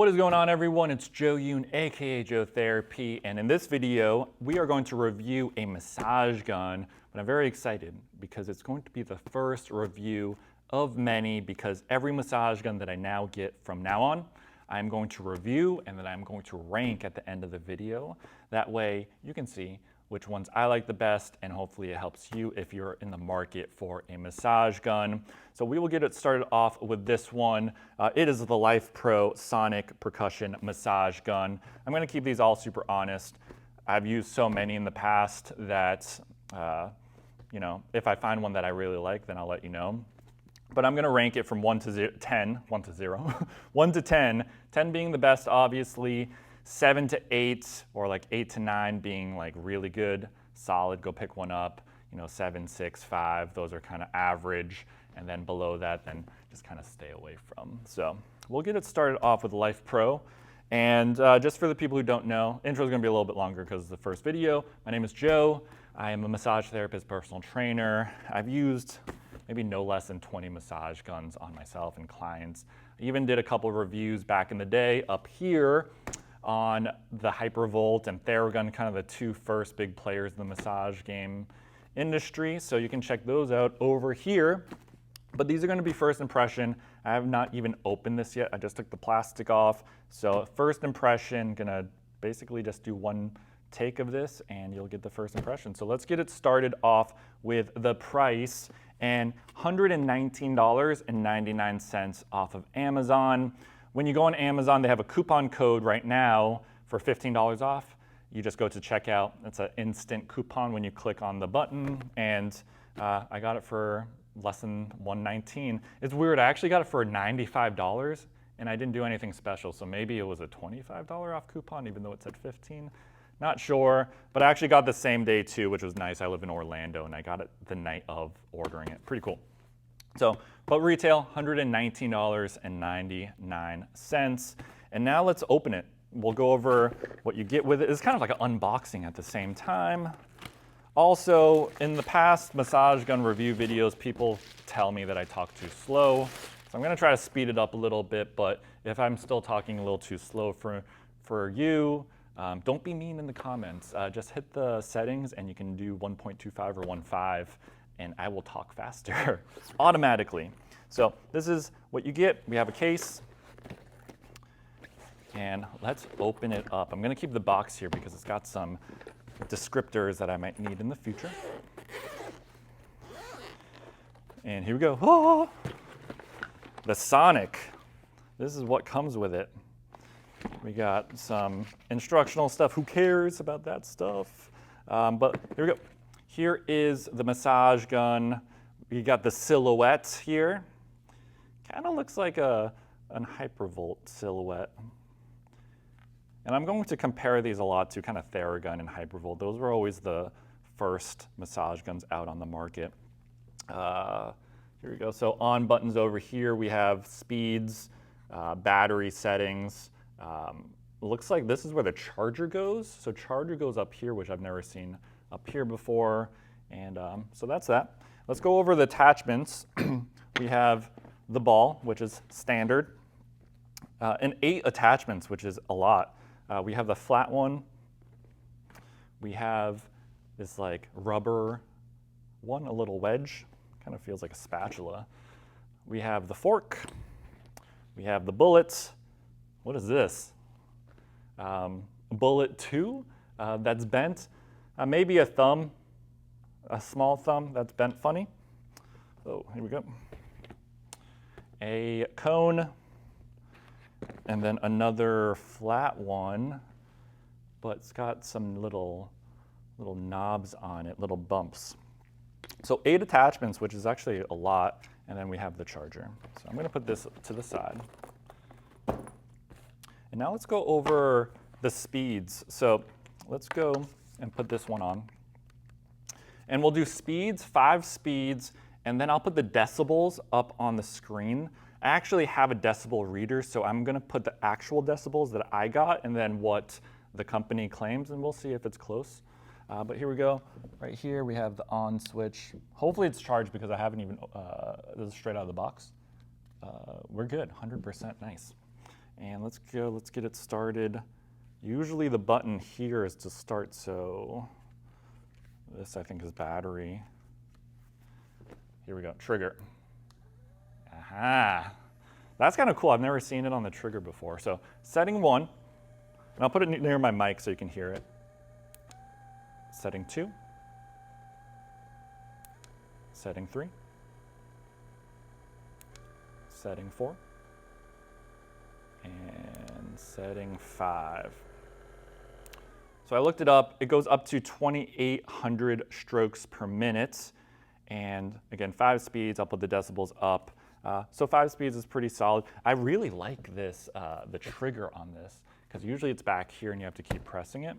What is going on, everyone? It's Joe Yoon, aka Joe Therapy, and in this video we are going to review a massage gun. But I'm very excited because it's going to be the first review of many, because every massage gun that I now get from now on, I'm going to review and then I'm going to rank at the end of the video. That way you can see which ones I like the best, and hopefully it helps you if you're in the market for a massage gun. So we will get it started off with this one. It is the Lifepro Sonic Percussion Massage Gun. I'm gonna keep these all super honest. I've used so many in the past that, if I find one that I really like, then I'll let you know. But I'm gonna rank it from 1 to 10, 1 to 10, 10 being the best, obviously, 7 to 8, or like 8 to 9 being like really good, solid, go pick one up. 7, 6, 5, those are kind of average. And then below that, then just kind of stay away from. So we'll get it started off with Lifepro. And just for the people who don't know, intro is gonna be a little bit longer because it's the first video. My name is Joe. I am a massage therapist, personal trainer. I've used maybe no less than 20 massage guns on myself and clients. I even did a couple of reviews back in the day up here on the Hypervolt and Theragun, kind of the two first big players in the massage game industry. So you can check those out over here. But these are going to be first impression. I have not even opened this yet. I just took the plastic off. So first impression, gonna basically just do one take of this and you'll get the first impression. So let's get it started off with the price, and $119.99 off of Amazon. When you go on Amazon, they have a coupon code right now for $15 off. You just go to checkout. It's an instant coupon when you click on the button, and I got it for less than $119. It's weird, I actually got it for $95 and I didn't do anything special, so maybe it was a $25 off coupon even though it said 15. Not sure, but I actually got the same day too, which was nice. I live in Orlando and I got it the night of ordering it. Pretty cool. So, but retail, $119.99. And now let's open it. We'll go over what you get with it. It's kind of like an unboxing at the same time. Also, in the past massage gun review videos, people tell me that I talk too slow. So I'm gonna try to speed it up a little bit, but if I'm still talking a little too slow for you, don't be mean in the comments. Just hit the settings and you can do 1.25 or 1.5. And I will talk faster automatically. So this is what you get. We have a case. And let's open it up. I'm gonna keep the box here because it's got some descriptors that I might need in the future. And here we go. Oh, the Sonic. This is what comes with it. We got some instructional stuff. Who cares about that stuff? But here we go. Here is the massage gun. We got the silhouette here. Kind of looks like an Hypervolt silhouette. And I'm going to compare these a lot to kind of Theragun and Hypervolt. Those were always the first massage guns out on the market. Here we go. So on buttons over here, we have speeds, battery settings. Looks like this is where the charger goes. So charger goes up here, which I've never seen up here before. And so that's that. Let's go over the attachments. We have the ball, which is standard, and 8 attachments, which is a lot. We have the flat one. We have this like rubber one, a little wedge, kind of feels like a spatula. We have the fork. We have the bullet. What is this? Bullet 2 that's bent. Maybe a thumb, a small thumb that's bent funny. Oh, here we go. A cone, and then another flat one, but it's got some little knobs on it, little bumps. So 8 attachments, which is actually a lot, and then we have the charger. So I'm gonna put this to the side. And now let's go over the speeds. So let's go and put this one on. And we'll do speeds, 5 speeds, and then I'll put the decibels up on the screen. I actually have a decibel reader, so I'm gonna put the actual decibels that I got and then what the company claims, and we'll see if it's close. But here we go. Right here we have the on switch. Hopefully it's charged because I haven't even, this is straight out of the box. We're good, 100% nice. And let's get it started. Usually the button here is to start, so this I think is battery. Here we go, trigger. Aha. That's kind of cool. I've never seen it on the trigger before. So setting 1, and I'll put it near my mic so you can hear it. Setting 2. Setting 3. Setting 4. And setting 5. So I looked it up. It goes up to 2,800 strokes per minute. And again, 5 speeds, I'll put the decibels up. So 5 speeds is pretty solid. I really like this, the trigger on this, because usually it's back here and you have to keep pressing it.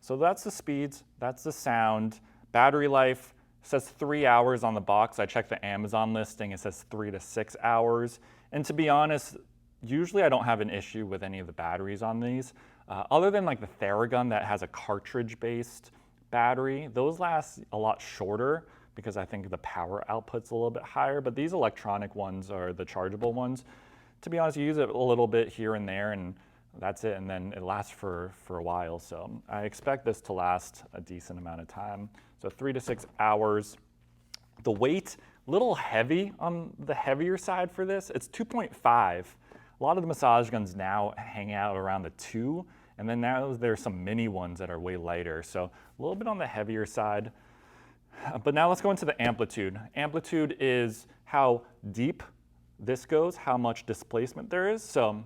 So that's the speeds, that's the sound. Battery life says 3 hours on the box. I checked the Amazon listing, it says 3 to 6 hours. And to be honest, usually I don't have an issue with any of the batteries on these. Other than like the Theragun that has a cartridge-based battery, those last a lot shorter because I think the power output's a little bit higher, but these electronic ones are the chargeable ones. To be honest, you use it a little bit here and there and that's it, and then it lasts for a while. So I expect this to last a decent amount of time. So 3 to 6 hours. The weight, a little heavy on the heavier side for this. It's 2.5. A lot of the massage guns now hang out around the 2, and then now there's some mini ones that are way lighter. So a little bit on the heavier side. But now let's go into the amplitude. Amplitude is how deep this goes, how much displacement there is. So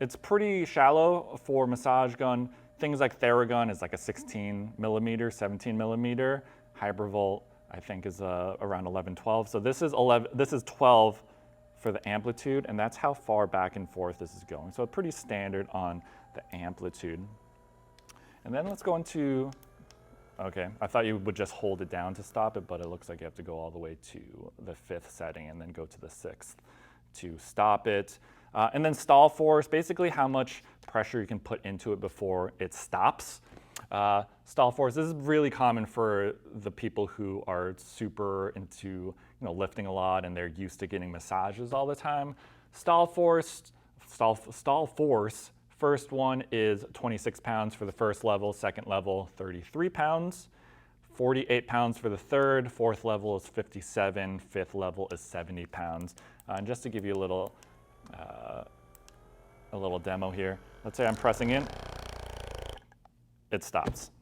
it's pretty shallow for massage gun. Things like Theragun is like a 16 millimeter, 17 millimeter. Hypervolt, I think, is around 11, 12. So this is 12 for the amplitude, and that's how far back and forth this is going. So pretty standard on the amplitude. And then let's go into, okay, I thought you would just hold it down to stop it, but it looks like you have to go all the way to the 5th setting and then go to the 6th to stop it. And then stall force, basically how much pressure you can put into it before it stops. Stall force, this is really common for the people who are super into lifting a lot and they're used to getting massages all the time. Stall force, first one is 26 pounds for the first level, second level 33 pounds, 48 pounds for the third, fourth level is 57, fifth level is 70 pounds. And just to give you a little demo here, let's say I'm pressing in, it stops.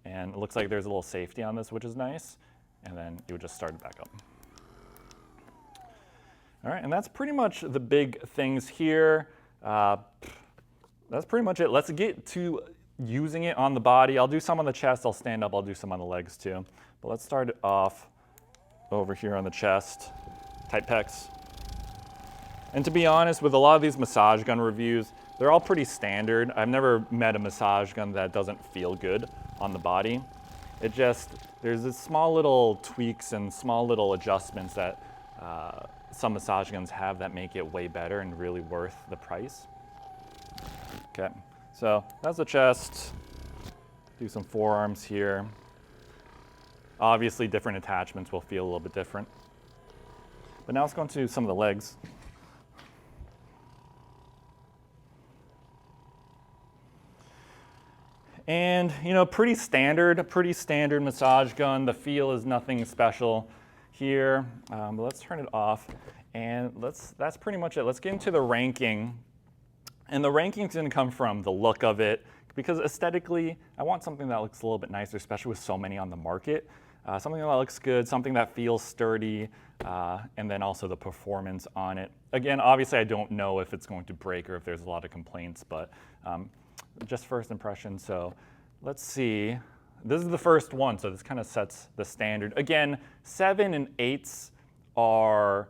And it looks like there's a little safety on this, which is nice. And then you would just start it back up. All right, and that's pretty much the big things here. That's pretty much it. Let's get to using it on the body. I'll do some on the chest, I'll stand up, I'll do some on the legs too. But let's start it off over here on the chest, tight pecs. And to be honest, with a lot of these massage gun reviews, they're all pretty standard. I've never met a massage gun that doesn't feel good on the body. It just, there's this small little tweaks and small little adjustments that some massage guns have that make it way better and really worth the price. Okay, so that's the chest. Do some forearms here. Obviously, different attachments will feel a little bit different. But now let's go into some of the legs. And pretty standard massage gun. The feel is nothing special here. But let's turn it off, and that's pretty much it. Let's get into the ranking. And the ranking's gonna come from the look of it, because aesthetically, I want something that looks a little bit nicer, especially with so many on the market. Something that looks good, something that feels sturdy, and then also the performance on it. Again, obviously I don't know if it's going to break or if there's a lot of complaints, but just first impression. So let's see. This is the first one, so this kind of sets the standard. Again, 7 and 8s are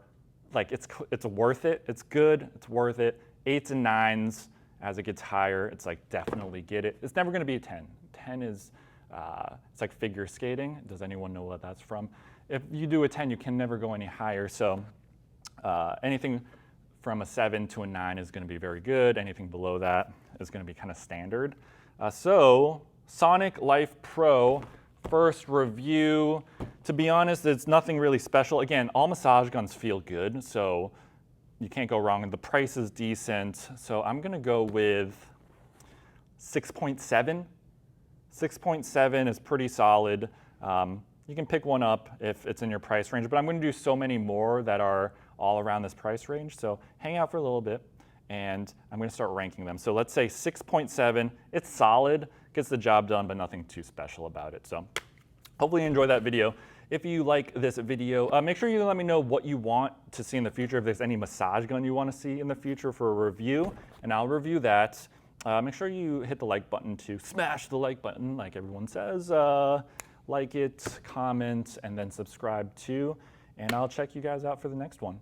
like, it's worth it. It's good, it's worth it. 8s and 9s, as it gets higher, it's like definitely get it. It's never gonna be a 10. 10 is, it's like figure skating. Does anyone know what that's from? If you do a 10, you can never go any higher. So anything from a 7 to a 9 is gonna be very good. Anything below that is gonna be kind of standard. So Sonic Lifepro, first review. To be honest, it's nothing really special. Again, all massage guns feel good, so you can't go wrong, and the price is decent. So I'm gonna go with 6.7. 6.7 is pretty solid. You can pick one up if it's in your price range, but I'm gonna do so many more that are all around this price range. So hang out for a little bit, and I'm gonna start ranking them. So let's say 6.7, it's solid, gets the job done, but nothing too special about it. So hopefully you enjoy that video. If you like this video, make sure you let me know what you want to see in the future. If there's any massage gun you want to see in the future for a review, and I'll review that. Make sure you hit the like button to smash the like button, like everyone says. Like it, comment, and then subscribe too. And I'll check you guys out for the next one.